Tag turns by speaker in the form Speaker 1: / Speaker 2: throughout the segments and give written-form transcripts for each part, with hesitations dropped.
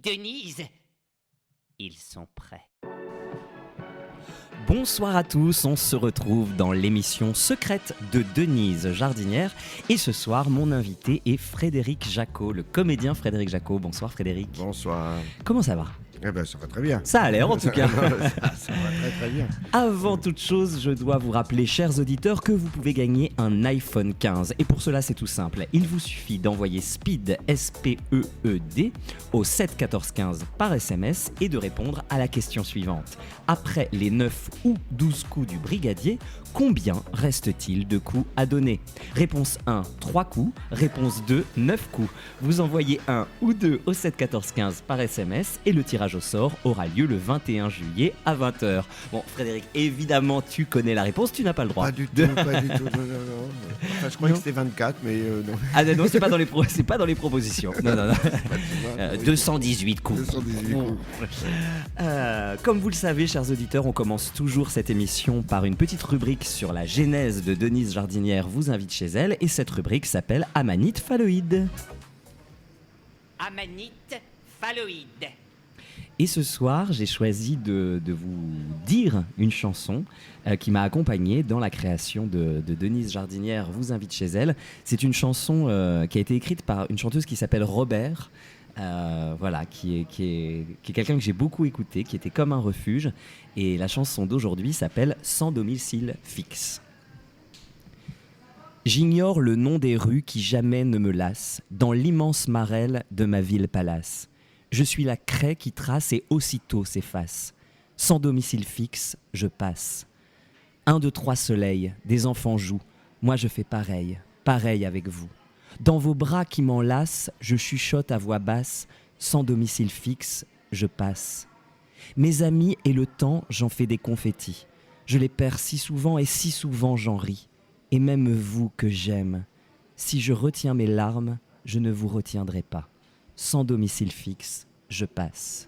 Speaker 1: Denise, ils sont prêts.
Speaker 2: Bonsoir à tous, on se retrouve dans l'émission secrète de Denise Jardinière et ce soir mon invité est Frédéric Jacot, le comédien Frédéric Jacot. Bonsoir Frédéric.
Speaker 3: Bonsoir.
Speaker 2: Comment ça va ?
Speaker 3: Eh ben, ça va très bien.
Speaker 2: Ça a l'air en tout cas.
Speaker 3: ça va très très bien.
Speaker 2: Avant toute chose, je dois vous rappeler, chers auditeurs, que vous pouvez gagner un iPhone 15. Et pour cela, c'est tout simple. Il vous suffit d'envoyer SPEED, S-P-E-E-D, au 7 14 15 par SMS et de répondre à la question suivante. Après les 9 ou 12 coups du brigadier, combien reste-t-il de coups à donner ? Réponse 1, 3 coups. Réponse 2, 9 coups. Vous envoyez 1 ou 2 au 7 14 15 par SMS et le tirage au sort aura lieu le 21 juillet à 20h. Bon, Frédéric, évidemment, tu connais la réponse, tu n'as pas le droit.
Speaker 3: Pas du tout, pas du tout. Non. Enfin, je croyais que c'était 24, mais non.
Speaker 2: Ah non, c'est pas dans les propositions. Non. 218 coups.
Speaker 3: 218 coups.
Speaker 2: Comme vous le savez, chers auditeurs, on commence toujours cette émission par une petite rubrique sur la genèse de Denise Jardinière vous invite chez elle, et cette rubrique s'appelle Amanite Phalloïde.
Speaker 1: Amanite phalloïde.
Speaker 2: Et ce soir, j'ai choisi de vous dire une chanson qui m'a accompagné dans la création de Denise Jardinière vous invite chez elle. C'est une chanson qui a été écrite par une chanteuse qui s'appelle Robert. Voilà, qui est quelqu'un que j'ai beaucoup écouté, qui était comme un refuge. Et la chanson d'aujourd'hui s'appelle Sans domicile fixe. J'ignore le nom des rues qui jamais ne me lassent, dans l'immense marelle de ma ville-palace. Je suis la craie qui trace et aussitôt s'efface. Sans domicile fixe, je passe. 1, 2, 3 soleils, des enfants jouent. Moi je fais pareil, pareil avec vous. Dans vos bras qui m'enlacent, je chuchote à voix basse. Sans domicile fixe, je passe. Mes amis et le temps, j'en fais des confettis. Je les perds si souvent et si souvent j'en ris. Et même vous que j'aime, si je retiens mes larmes, je ne vous retiendrai pas. Sans domicile fixe, je passe.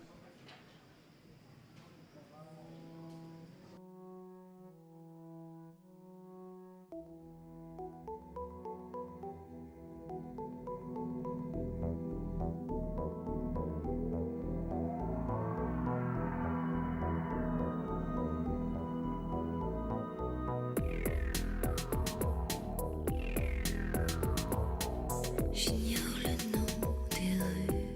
Speaker 4: J'ignore le nom des rues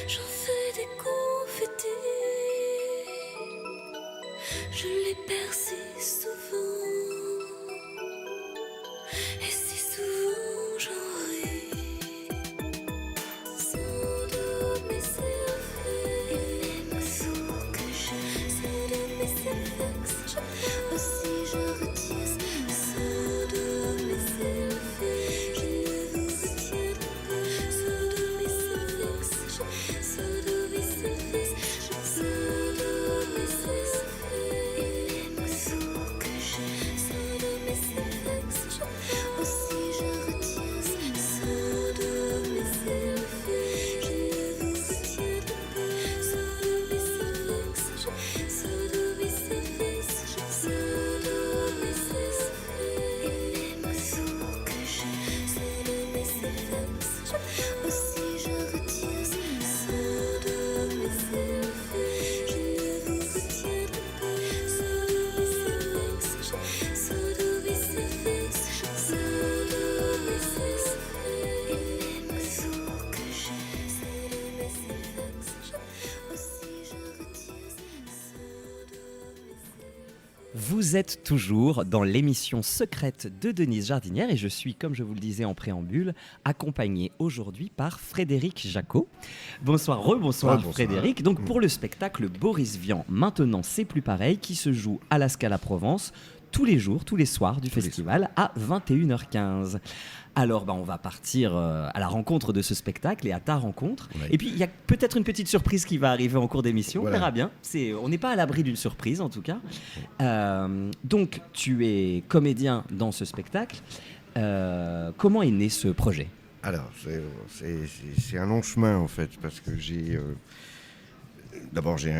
Speaker 4: J'en fais des confettis, je les perce si souvent, et si souvent j'en ris. Sans de mes effets, et les mots que j'ai, sans de mes effets, aussi je retire. Sans de mes effets, je ne vous retiendrai pas. Sans de mes effets, sans de mes effets, sans de mes effets, et les mots que j'ai, sans de mes effets, aussi je retire. Sans de mes effets, je ne vous retiendrai pas. Sans de mes effets, sans de mes effets, sans de mes effets, et les mots que j'ai, sans de mes effets, aussi je retire. Sans de mes effets, je ne vous retiendrai pas. Sans de mes effets, sans de mes effets, sans de mes effets, et les mots que j'ai, sans de mes effets, aussi je retire. Sans de mes effets.
Speaker 2: Vous êtes toujours dans l'émission secrète de Denise Jardinière et je suis, comme je vous le disais en préambule, accompagné aujourd'hui par Frédéric Jacot. Bonsoir, rebonsoir
Speaker 3: Bonsoir.
Speaker 2: Frédéric. Donc pour le spectacle Boris Vian, maintenant c'est plus pareil, qui se joue à la Scala Provence tous les jours, tous les soirs du festival à 21h15. Alors on va partir à la rencontre de ce spectacle et à ta rencontre.
Speaker 3: Ouais.
Speaker 2: Et puis il y a peut-être une petite surprise qui va arriver en cours d'émission,
Speaker 3: Voilà.
Speaker 2: on verra bien. On n'est pas à l'abri d'une surprise en tout cas. Donc tu es comédien dans ce spectacle. Comment est né ce projet ?
Speaker 3: Alors, c'est un long chemin en fait, parce que d'abord j'ai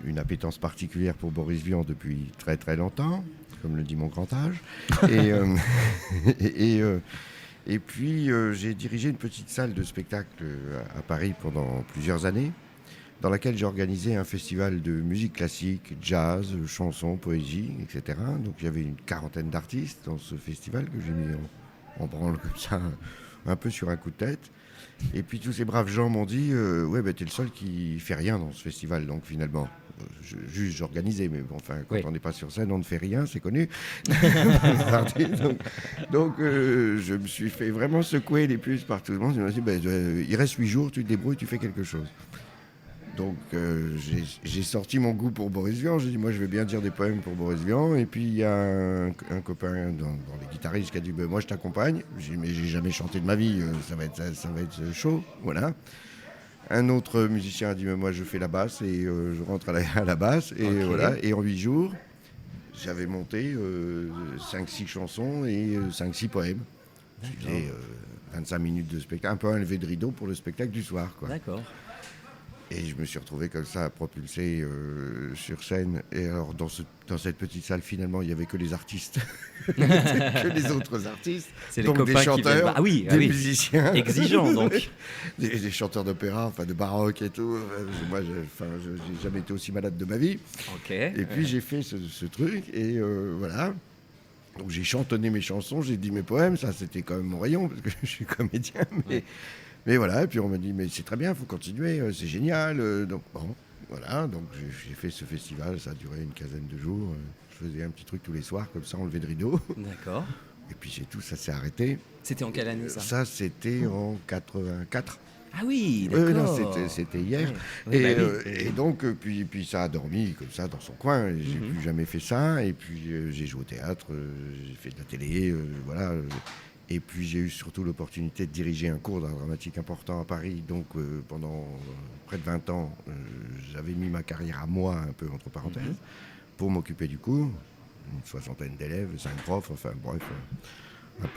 Speaker 3: une appétence particulière pour Boris Vian depuis très très longtemps, comme le dit mon grand âge. Et puis j'ai dirigé une petite salle de spectacle à Paris pendant plusieurs années, dans laquelle j'ai organisé un festival de musique classique, jazz, chansons, poésie, etc. Donc il y avait une quarantaine d'artistes dans ce festival que j'ai mis en branle comme ça, un peu sur un coup de tête. Et puis tous ces braves gens m'ont dit ouais, t'es le seul qui fait rien dans ce festival. Donc finalement, j'organisais, mais bon, enfin, quand
Speaker 2: Oui.
Speaker 3: on n'est pas sur scène, on ne fait rien, c'est connu. donc je me suis fait vraiment secouer les puces par tout le monde. Je me suis dit, il reste 8 jours, tu te débrouilles, tu fais quelque chose. Donc j'ai sorti mon goût pour Boris Vian. J'ai dit, moi je vais bien dire des poèmes pour Boris Vian. Et puis il y a un copain dans les guitaristes qui a dit, moi je t'accompagne. J'ai dit, mais j'ai jamais chanté de ma vie, ça va être chaud. Voilà. Un autre musicien a dit, moi je fais la basse et je rentre à la basse. Et
Speaker 2: Okay.
Speaker 3: voilà. Et en 8 jours, j'avais monté 5-6 chansons et 5-6 poèmes. C'était 25 minutes de spectacle, un peu un lever de rideau pour le spectacle du soir, quoi.
Speaker 2: D'accord.
Speaker 3: Et je me suis retrouvé comme ça, propulsé sur scène. Et alors, dans cette petite salle, finalement, il n'y avait que les artistes. Que les autres artistes.
Speaker 2: C'est les
Speaker 3: Donc,
Speaker 2: copains
Speaker 3: des
Speaker 2: qui
Speaker 3: chanteurs,
Speaker 2: viennent. Ah oui,
Speaker 3: des musiciens.
Speaker 2: Exigeant donc.
Speaker 3: des chanteurs d'opéra, enfin de baroque et tout. Moi, j'ai jamais été aussi malade de ma vie.
Speaker 2: Ok.
Speaker 3: Et puis, j'ai fait ce truc. Et voilà. Donc, j'ai chantonné mes chansons, j'ai dit mes poèmes. Ça, c'était quand même mon rayon, parce que je suis comédien. Mais voilà, et puis on m'a dit, mais c'est très bien, il faut continuer, c'est génial. Donc bon, voilà, donc j'ai fait ce festival, ça a duré une quinzaine de jours. Je faisais un petit truc tous les soirs, comme ça, on levait de rideau.
Speaker 2: D'accord.
Speaker 3: Et puis c'est tout, ça s'est arrêté.
Speaker 2: C'était en quelle année ça ?
Speaker 3: Ça, c'était en 84.
Speaker 2: Ah oui,
Speaker 3: Oui,
Speaker 2: d'accord.
Speaker 3: non, c'était hier.
Speaker 2: Oui,
Speaker 3: Et,
Speaker 2: bah oui.
Speaker 3: et donc, puis ça a dormi comme ça dans son coin. Et j'ai plus jamais fait ça. Et puis j'ai joué au théâtre, j'ai fait de la télé, voilà. Et puis j'ai eu surtout l'opportunité de diriger un cours d'art dramatique important à Paris. Donc pendant près de 20 ans, j'avais mis ma carrière à moi, un peu entre parenthèses, pour m'occuper du cours. Une 60aine d'élèves, 5 profs, enfin bref, un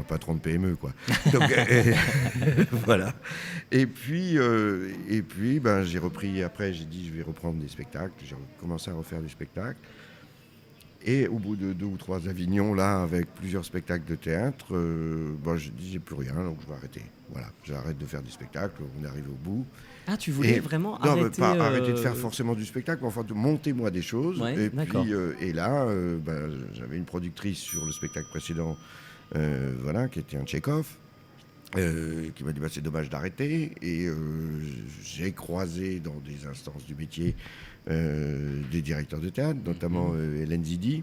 Speaker 3: patron de PME, quoi. Donc voilà. Et puis j'ai repris, après j'ai dit je vais reprendre des spectacles. J'ai commencé à refaire des spectacles. Et au bout de 2 ou 3 Avignon, là, avec plusieurs spectacles de théâtre, je dis j'ai plus rien, donc je vais arrêter. Voilà, j'arrête de faire des spectacles, on est arrivé au bout.
Speaker 2: Ah, tu voulais vraiment
Speaker 3: non,
Speaker 2: arrêter...
Speaker 3: mais pas arrêter de faire forcément du spectacle, mais enfin de monter moi des choses.
Speaker 2: Ouais,
Speaker 3: et
Speaker 2: d'accord.
Speaker 3: puis et là, j'avais une productrice sur le spectacle précédent, qui était un Tchekhov. Qui m'a dit c'est dommage d'arrêter, et j'ai j'ai croisé dans des instances du métier des directeurs de théâtre, notamment Hélène Zidi.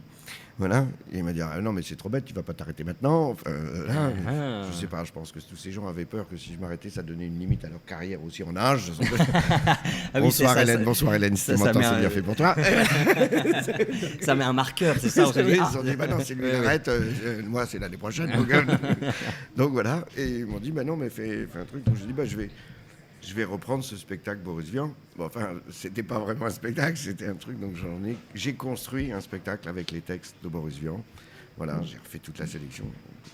Speaker 3: Voilà, et il m'a dit non mais c'est trop bête, tu vas pas t'arrêter maintenant. Enfin, là, je sais pas, je pense que tous ces gens avaient peur que si je m'arrêtais, ça donnait une limite à leur carrière aussi en âge.
Speaker 2: Ah oui,
Speaker 3: Bonsoir
Speaker 2: c'est ça,
Speaker 3: Hélène, bonsoir Hélène, si tu m'entends, c'est bien fait pour toi.
Speaker 2: Ça met un marqueur, c'est ça. On se dit,
Speaker 3: Ils se sont dit bah non, c'est lui, il arrête, moi c'est l'année prochaine. Donc voilà, et ils m'ont dit bah non mais fais un truc. Donc j'ai dit bah je vais reprendre ce spectacle Boris Vian. Bon, enfin, c'était pas vraiment un spectacle, c'était un truc. Donc j'ai construit un spectacle avec les textes de Boris Vian. Voilà, j'ai refait toute la sélection.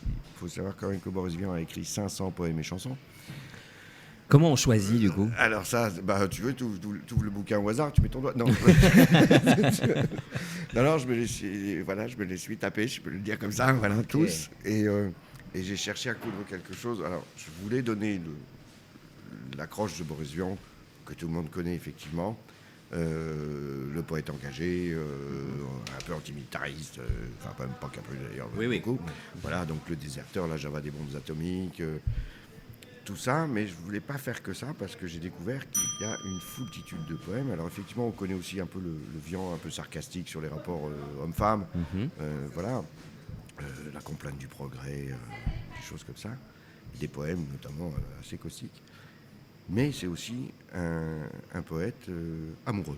Speaker 3: Il faut savoir quand même que Boris Vian a écrit 500 poèmes et chansons.
Speaker 2: Comment on choisit du coup?
Speaker 3: Alors ça, bah tu veux, tu ouvres le bouquin au hasard, tu mets ton doigt. Non, non, je me les suis tapés, je peux le dire comme ça, voilà, okay. Tous. Et j'ai cherché à coudre quelque chose. Alors, je voulais donner l'accroche de Boris Vian, que tout le monde connaît effectivement, le poète engagé, un peu antimilitariste, enfin pas qu'un peu d'ailleurs, beaucoup. Voilà, donc le déserteur, la Java des bombes atomiques, tout ça, mais je voulais pas faire que ça parce que j'ai découvert qu'il y a une foultitude de poèmes. Alors effectivement, on connaît aussi un peu le Vian un peu sarcastique sur les rapports hommes-femmes, voilà, la complainte du progrès, des choses comme ça, des poèmes notamment assez caustiques. Mais c'est aussi un poète amoureux.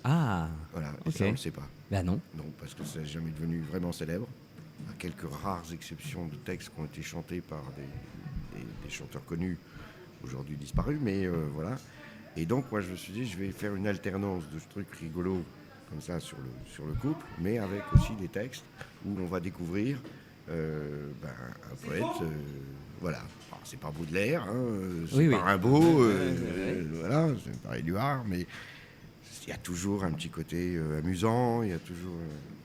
Speaker 2: Ah,
Speaker 3: voilà, et
Speaker 2: okay.
Speaker 3: ça on ne le sait pas.
Speaker 2: Ben non.
Speaker 3: Non, parce que ça n'est jamais devenu vraiment célèbre. À quelques rares exceptions de textes qui ont été chantés par des chanteurs connus, aujourd'hui disparus, mais voilà. Et donc, moi, je me suis dit, je vais faire une alternance de ce truc rigolo, comme ça, sur le couple, mais avec aussi des textes où on va découvrir un poète, voilà. Alors, c'est pas Baudelaire, hein, c'est pas Rimbaud, voilà, c'est pas Éluard, mais il y a toujours un petit côté amusant, il y a toujours...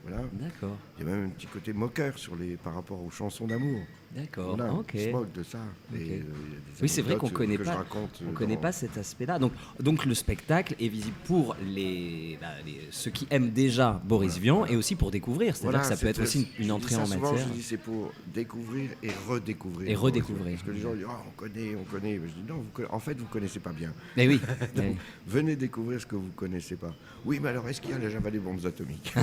Speaker 3: voilà.
Speaker 2: D'accord.
Speaker 3: Il y a même un petit côté moqueur par rapport aux chansons d'amour.
Speaker 2: D'accord,
Speaker 3: voilà,
Speaker 2: ok.
Speaker 3: on se moque de ça.
Speaker 2: Okay.
Speaker 3: Et,
Speaker 2: oui, c'est vrai qu'on ne connaît pas cet aspect-là. Donc le spectacle est visible pour ceux qui aiment déjà Boris Vian et aussi pour découvrir. C'est-à-dire que ça peut être aussi une entrée en matière.
Speaker 3: Je dis c'est pour découvrir et redécouvrir.
Speaker 2: Et redécouvrir.
Speaker 3: Parce que les gens disent on connaît. Je dis non, en fait vous ne connaissez pas bien.
Speaker 2: Mais oui.
Speaker 3: Donc, venez découvrir ce que vous ne connaissez pas. Oui, mais alors est-ce qu'il y a la Java des bombes atomiques? Oui,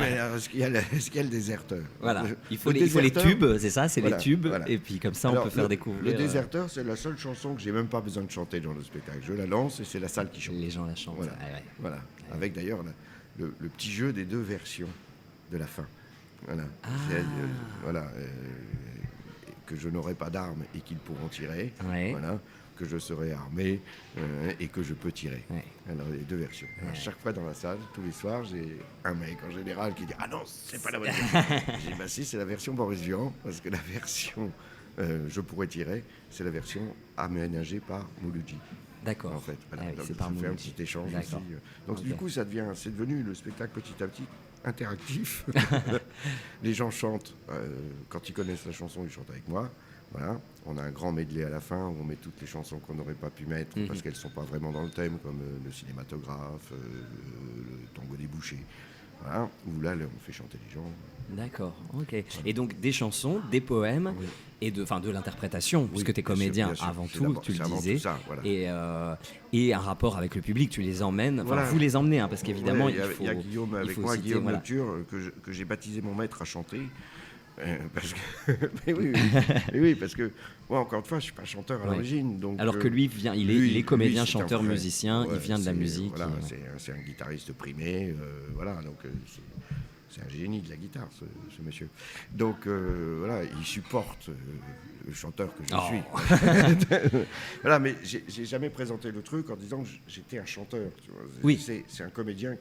Speaker 3: mais alors est-ce qu'il y a le déserteur?
Speaker 2: Voilà. Il faut les tubes, c'est ça, c'est les tubes. Voilà. Et puis comme ça, on peut faire découvrir.
Speaker 3: Le déserteur, c'est la seule chanson que j'ai même pas besoin de chanter dans le spectacle. Je la lance et c'est la salle qui chante.
Speaker 2: Les gens la chantent.
Speaker 3: Voilà. Voilà. Avec d'ailleurs le petit jeu des deux versions de la fin. Voilà. Voilà. Que je n'aurai pas d'armes et qu'ils pourront tirer.
Speaker 2: Ouais.
Speaker 3: Voilà. Que je serai armé et que je peux tirer. Ouais. Alors, les deux versions. Alors, chaque fois dans la salle, tous les soirs, j'ai un mec en général qui dit « Ah non, c'est pas la bonne version !» J'ai dit « Bah si, c'est la version Boris Vian, parce que la version je pourrais tirer, c'est la version aménagée par Mouloudji. »
Speaker 2: D'accord.
Speaker 3: En fait, voilà.
Speaker 2: Donc,
Speaker 3: c'est par Mouloudji. Un petit échange aussi. Donc du coup, c'est devenu le spectacle petit à petit interactif. Les gens chantent. Quand ils connaissent la chanson, ils chantent avec moi. Voilà. On a un grand medley à la fin où on met toutes les chansons qu'on n'aurait pas pu mettre parce qu'elles ne sont pas vraiment dans le thème, comme le cinématographe, le tango des bouchers. Voilà. Où là, on fait chanter les gens.
Speaker 2: D'accord, ok. Et donc des chansons, des poèmes et de l'interprétation, puisque tu es comédien
Speaker 3: bien sûr.
Speaker 2: avant tout, tu le disais.
Speaker 3: Ça, voilà.
Speaker 2: Et un rapport avec le public, tu les emmènes, vous les emmenez, parce qu'évidemment, il
Speaker 3: y a Guillaume avec moi, Guillaume Lecture, que j'ai baptisé mon maître à chanter. Parce que, oui, parce que moi, encore une fois, je suis pas chanteur à l'origine. Donc,
Speaker 2: alors que lui, il est comédien, chanteur, musicien, il vient de la musique.
Speaker 3: Voilà, c'est un guitariste primé, voilà, donc c'est un génie de la guitare, ce monsieur. Donc voilà, il supporte le chanteur que je suis. Voilà, mais j'ai jamais présenté le truc en disant que j'étais un chanteur. Tu vois.
Speaker 2: Oui.
Speaker 3: C'est un comédien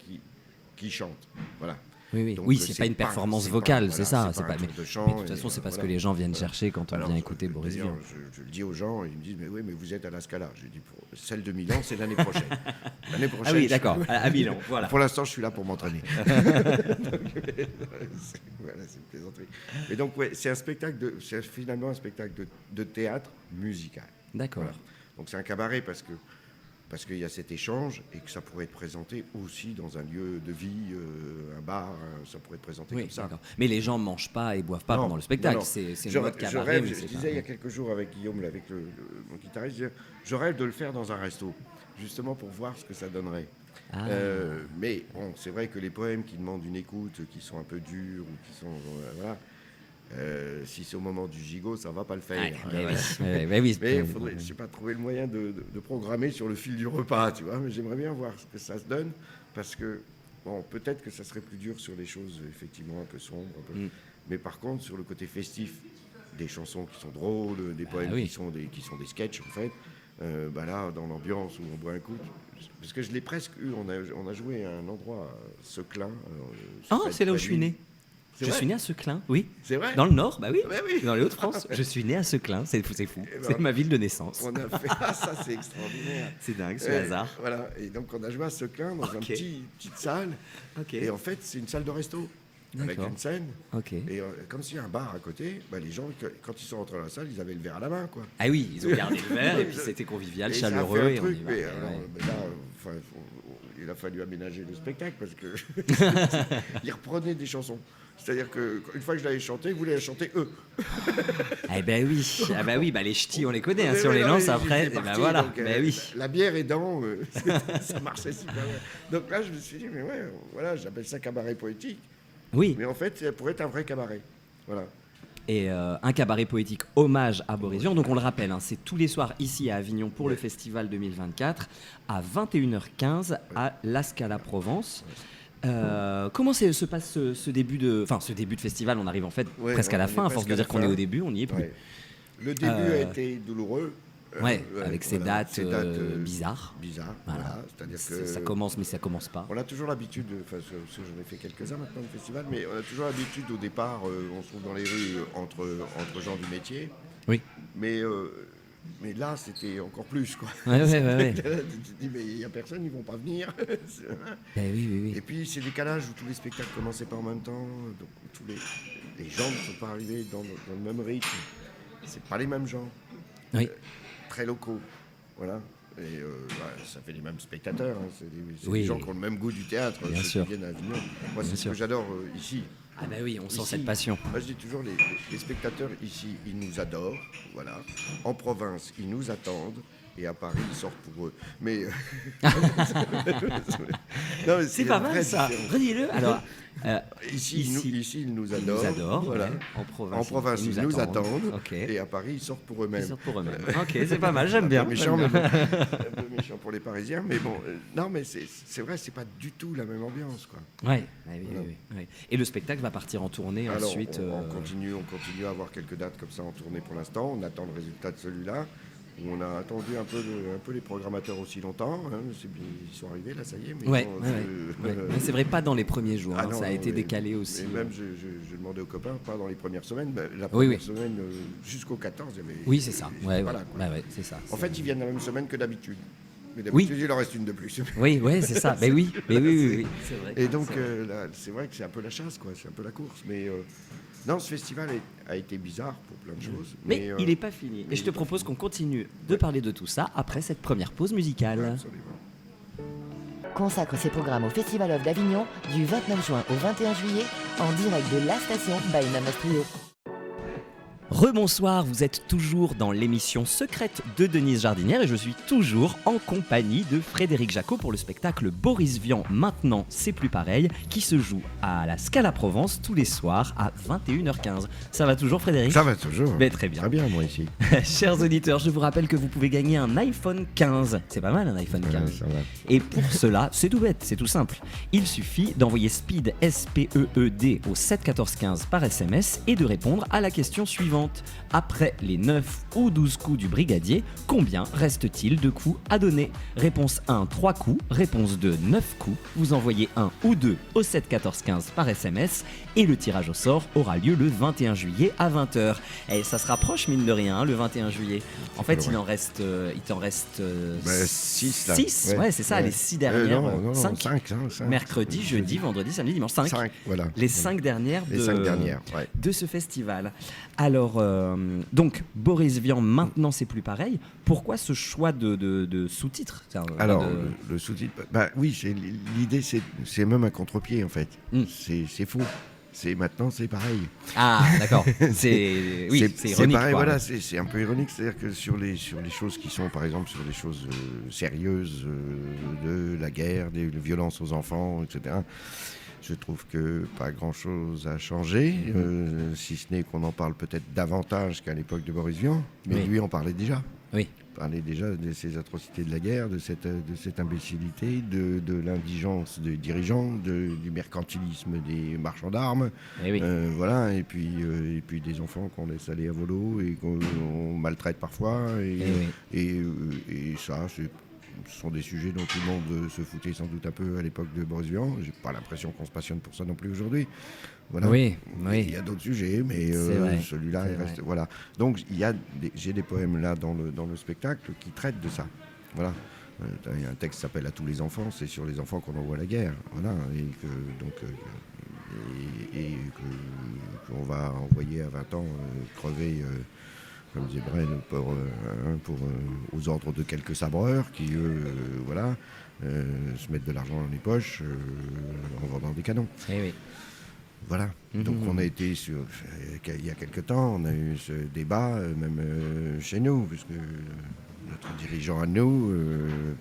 Speaker 3: qui chante. Voilà.
Speaker 2: Oui, c'est pas une performance vocale, c'est ça. Mais de toute façon, c'est parce que les gens viennent chercher quand on vient écouter Boris Vian.
Speaker 3: Je le dis aux gens, ils me disent mais oui, mais vous êtes à la Scala. Je dis celle de Milan, c'est l'année prochaine. L'année prochaine.
Speaker 2: Ah oui, d'accord, à Milan. Voilà.
Speaker 3: Pour l'instant, je suis là pour m'entraîner. Voilà, c'est une plaisanterie. Mais donc, c'est finalement un spectacle de théâtre musical.
Speaker 2: D'accord.
Speaker 3: Voilà. Donc c'est un cabaret parce que parce qu'il y a cet échange et que ça pourrait être présenté aussi dans un lieu de vie, un bar, ça pourrait être présenté
Speaker 2: Oui,
Speaker 3: comme ça.
Speaker 2: d'accord. Mais les gens ne mangent pas et boivent pas
Speaker 3: Non,
Speaker 2: pendant le spectacle.
Speaker 3: non, non.
Speaker 2: C'est
Speaker 3: Je
Speaker 2: une mode cabaret. mais
Speaker 3: je
Speaker 2: c'est
Speaker 3: disais
Speaker 2: pas-
Speaker 3: il y a quelques jours avec Guillaume, là, avec mon guitariste, je rêve de le faire dans un resto, justement pour voir ce que ça donnerait.
Speaker 2: Ah.
Speaker 3: Mais bon, c'est vrai que les poèmes qui demandent une écoute, qui sont un peu durs, ou qui sont... voilà, si c'est au moment du gigot, ça ne va pas le faire.
Speaker 2: Oui,
Speaker 3: Mais il faudrait, je sais pas, trouver le moyen de programmer sur le fil du repas, tu vois. Mais j'aimerais bien voir ce que ça se donne, parce que, bon, peut-être que ça serait plus dur sur les choses, effectivement, un peu sombres. Mais par contre, sur le côté festif, des chansons qui sont drôles, des poèmes qui sont des sketchs, en fait, là, dans l'ambiance où on boit un coup... Parce que je l'ai presque eu, on a joué à un endroit, à Seclin.
Speaker 2: C'est là où je suis né.
Speaker 3: C'est
Speaker 2: Je
Speaker 3: vrai
Speaker 2: suis né à Seclin, oui.
Speaker 3: C'est vrai.
Speaker 2: Dans le Nord, bah oui.
Speaker 3: Bah oui.
Speaker 2: Dans les Hauts-de-France. Je suis né à Seclin, c'est fou.
Speaker 3: Eh ben,
Speaker 2: C'est ma ville de naissance.
Speaker 3: On a fait ça, c'est extraordinaire.
Speaker 2: C'est dingue, ce hasard.
Speaker 3: Voilà, et donc on a joué à Seclin dans une petite salle.
Speaker 2: Ok.
Speaker 3: Et en fait, c'est une salle de resto avec
Speaker 2: D'accord.
Speaker 3: une scène.
Speaker 2: Ok.
Speaker 3: Et comme s'il y a un bar à côté, les gens, quand ils sont rentrés dans la salle, ils avaient le verre à la main, quoi.
Speaker 2: Ah oui, ils ont gardé le verre et puis c'était convivial,
Speaker 3: Et ça a fait
Speaker 2: chaleureux.
Speaker 3: un
Speaker 2: Et on
Speaker 3: truc,
Speaker 2: y va.
Speaker 3: mais
Speaker 2: Ouais,
Speaker 3: alors,
Speaker 2: ouais.
Speaker 3: là, il a fallu aménager le spectacle parce que ils reprenaient des chansons. C'est-à-dire qu'une fois que je l'avais chanté, ils voulaient la chanter eux.
Speaker 2: Eh ben oui, les ch'tis on les connaît,
Speaker 3: Mais
Speaker 2: si on
Speaker 3: oui,
Speaker 2: les
Speaker 3: non,
Speaker 2: lance
Speaker 3: mais
Speaker 2: après,
Speaker 3: j'étais
Speaker 2: et ben
Speaker 3: parti,
Speaker 2: voilà,
Speaker 3: donc,
Speaker 2: oui.
Speaker 3: La bière aidant, ça marchait super bien. Donc là, je me suis dit, mais ouais, voilà, j'appelle ça cabaret poétique.
Speaker 2: Oui,
Speaker 3: Mais en fait, ça pourrait être un vrai cabaret. Voilà.
Speaker 2: et un cabaret poétique hommage à Boris Vian. Donc on le rappelle, c'est tous les soirs ici à Avignon pour le festival 2024 à 21h15 à La Scala Provence. Comment se passe ce début de festival? On arrive en fait
Speaker 3: Ouais,
Speaker 2: presque à la
Speaker 3: on est
Speaker 2: fin, à force
Speaker 3: presque
Speaker 2: de
Speaker 3: à la
Speaker 2: dire qu'on est
Speaker 3: fin.
Speaker 2: au début, on n'y est plus.
Speaker 3: Ouais. Le début a été douloureux.
Speaker 2: Avec ces
Speaker 3: voilà,
Speaker 2: dates, bizarres.
Speaker 3: Bizarres,
Speaker 2: Voilà.
Speaker 3: voilà. C'est-à-dire que
Speaker 2: Ça commence, mais ça commence pas.
Speaker 3: on a toujours l'habitude, parce que j'en ai fait quelques-uns maintenant au festival, mais on a toujours l'habitude au départ, on se trouve dans les rues entre gens du métier.
Speaker 2: Oui.
Speaker 3: Mais là, c'était encore plus, quoi.
Speaker 2: Ouais.
Speaker 3: Tu te dis, mais il n'y a personne, ils vont pas venir.
Speaker 2: Oui.
Speaker 3: Et puis, c'est décalage où tous les spectacles commençaient pas en même temps, donc tous les gens ne sont pas arrivés dans le même rythme. C'est pas les mêmes gens.
Speaker 2: Oui.
Speaker 3: Très locaux, voilà. Et ça fait les mêmes spectateurs, c'est
Speaker 2: Oui.
Speaker 3: des gens qui ont le même goût du théâtre,
Speaker 2: Bien
Speaker 3: ceux
Speaker 2: sûr.
Speaker 3: qui viennent à Avignon. Moi,
Speaker 2: Bien
Speaker 3: c'est ce
Speaker 2: sûr.
Speaker 3: que j'adore ici.
Speaker 2: Ah bah oui, on sent
Speaker 3: Ici,
Speaker 2: cette passion.
Speaker 3: Moi, je dis toujours, les spectateurs ici, ils nous adorent, voilà. En province, ils nous attendent. Et à Paris, ils sortent pour eux. Mais. Non, mais
Speaker 2: C'est pas
Speaker 3: une vraie
Speaker 2: mal ça.
Speaker 3: différence.
Speaker 2: Redis-le. Alors,
Speaker 3: Ici, ils nous
Speaker 2: ils
Speaker 3: adorent.
Speaker 2: nous adorent.
Speaker 3: Voilà.
Speaker 2: Ouais. En province,
Speaker 3: En province, ils nous attendent.
Speaker 2: Ok.
Speaker 3: Et à Paris, ils sortent pour
Speaker 2: Ils
Speaker 3: eux-mêmes.
Speaker 2: sortent pour eux-mêmes. Ok, c'est pas mal, j'aime bien.
Speaker 3: Un peu méchant, mais bon, un peu méchant pour les Parisiens, mais bon, non, mais c'est vrai, c'est pas du tout la même ambiance, quoi.
Speaker 2: Ouais. Oui. Et le spectacle va partir en tournée
Speaker 3: Alors,
Speaker 2: ensuite.
Speaker 3: on continue à avoir quelques dates comme ça en tournée pour l'instant. On attend le résultat de celui-là. On a attendu un peu les programmateurs aussi longtemps. Ils sont arrivés là, ça y est. Mais
Speaker 2: Ouais,
Speaker 3: bon,
Speaker 2: Mais c'est vrai, pas dans les premiers jours.
Speaker 3: Ah non,
Speaker 2: ça a été
Speaker 3: mais-
Speaker 2: décalé aussi.
Speaker 3: Et même, je demandais aux copains, pas dans les premières semaines. La
Speaker 2: Oui,
Speaker 3: première
Speaker 2: oui.
Speaker 3: semaine, jusqu'au 14, il y avait.
Speaker 2: Oui, c'est ça. Ouais,
Speaker 3: Voilà,
Speaker 2: ouais.
Speaker 3: quoi.
Speaker 2: Bah ouais, c'est ça.
Speaker 3: En fait, ils viennent la même semaine que d'habitude. Mais
Speaker 2: Oui.
Speaker 3: d'habitude, il en reste une de plus.
Speaker 2: Oui, c'est ça. Mais oui. C'est vrai.
Speaker 3: Et donc, là, c'est vrai que c'est un peu la chasse, quoi. C'est un peu la course. Mais non, ce festival a été bizarre pour plein de choses.
Speaker 2: Mais il n'est pas fini. Et je te propose qu'on continue de parler de tout ça après cette première pause musicale.
Speaker 3: Absolument.
Speaker 5: Consacre ses programmes au Festival of d'Avignon du 29 juin au 21 juillet en direct de la station by Namos Trio.
Speaker 2: Rebonsoir, vous êtes toujours dans l'émission secrète de Denise Jardinière et je suis toujours en compagnie de Frédéric Jacot pour le spectacle Boris Vian, maintenant c'est plus pareil, qui se joue à la Scala Provence tous les soirs à 21h15. Ça va toujours Frédéric?
Speaker 3: Ça va toujours.
Speaker 2: Mais très bien.
Speaker 3: Très bien, moi, ici.
Speaker 2: Chers auditeurs, je vous rappelle que vous pouvez gagner un iPhone 15. C'est pas mal un iPhone 15.
Speaker 3: Ça va.
Speaker 2: Et pour cela, c'est tout bête, c'est tout simple. Il suffit d'envoyer SPEED, S-P-E-E-D au 71415 par SMS et de répondre à la question suivante. Après les 9 ou 12 coups du brigadier, combien reste-t-il de coups à donner? Réponse 1, 3 coups. Réponse 2, 9 coups. Vous envoyez 1 ou 2 au 71415 par SMS et le tirage au sort aura lieu le 21 juillet à 20h. Et ça se rapproche mine de rien, le 21 juillet. En fait, il t'en reste
Speaker 3: 6 là.
Speaker 2: 6, ouais, c'est ça, les 6 dernières.
Speaker 3: non,
Speaker 2: 5
Speaker 3: 5.
Speaker 2: mercredi, jeudi, vendredi, samedi, dimanche. 5.
Speaker 3: 5, voilà.
Speaker 2: Les 5 dernières
Speaker 3: Les 5 dernières, ouais.
Speaker 2: de ce festival. Alors, Alors, donc, Boris Vian, maintenant c'est plus pareil. Pourquoi ce choix de sous-titre?
Speaker 3: Alors, le sous-titre, oui, l'idée, c'est même un contre-pied, en fait. C'est faux. Maintenant, c'est pareil.
Speaker 2: Ah, d'accord. C'est ironique.
Speaker 3: C'est pareil,
Speaker 2: quoi.
Speaker 3: voilà, c'est un peu ironique. C'est-à-dire que sur les choses qui sont, par exemple, sur des choses sérieuses, de la guerre, des violences aux enfants, etc., je trouve que pas grand-chose a changé, si ce n'est qu'on en parle peut-être davantage qu'à l'époque de Boris Vian, mais lui en parlait déjà.
Speaker 2: Oui.
Speaker 3: Il parlait déjà de ces atrocités de la guerre, de cette imbécilité, de l'indigence des dirigeants, du mercantilisme des marchands d'armes,
Speaker 2: Eh oui.
Speaker 3: voilà, et puis des enfants qu'on laisse aller à volo et qu'on maltraite parfois, et ça, ce sont des sujets dont tout le monde se foutait sans doute un peu à l'époque de Boris Vian. J'ai pas l'impression qu'on se passionne pour ça non plus aujourd'hui. Voilà.
Speaker 2: Oui.
Speaker 3: Il y a d'autres sujets, mais celui-là, il reste. Voilà. Donc j'ai des poèmes là dans le spectacle qui traitent de ça. Voilà. Il y a un texte qui s'appelle À tous les enfants. C'est sur les enfants qu'on envoie à la guerre. Voilà. Qu'on va envoyer à 20 ans crever. Comme disait Brel, aux ordres de quelques sabreurs qui, se mettent de l'argent dans les poches en vendant des canons.
Speaker 2: Eh oui.
Speaker 3: Voilà. Donc on a été il y a quelque temps, on a eu ce débat, même chez nous, puisque notre dirigeant à nous